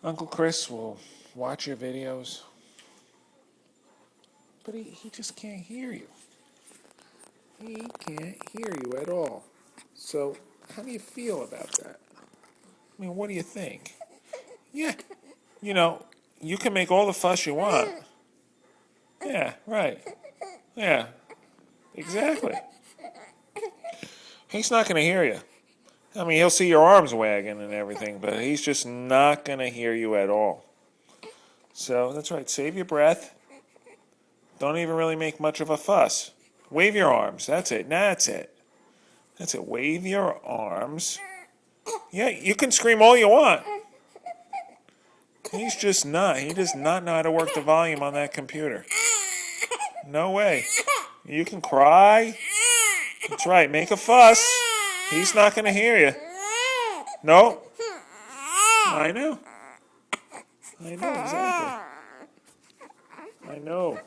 Uncle Chris will watch your videos, but he just can't hear you. He can't hear you at all. So, how do you feel about that? I mean, what do you think? Yeah, you know, you can make all the fuss you want. Yeah, right. Yeah, exactly. He's not going to hear you. I mean, he'll see your arms wagging and everything, but he's just not going to hear you at all. So, that's right. Save your breath. Don't even really make much of a fuss. Wave your arms. That's it. That's it. That's it. Wave your arms. Yeah, you can scream all you want. He's just not. He does not know how to work the volume on that computer. No way. You can cry. That's right. Make a fuss. He's not going to hear you. No. I know. I know, exactly. I know.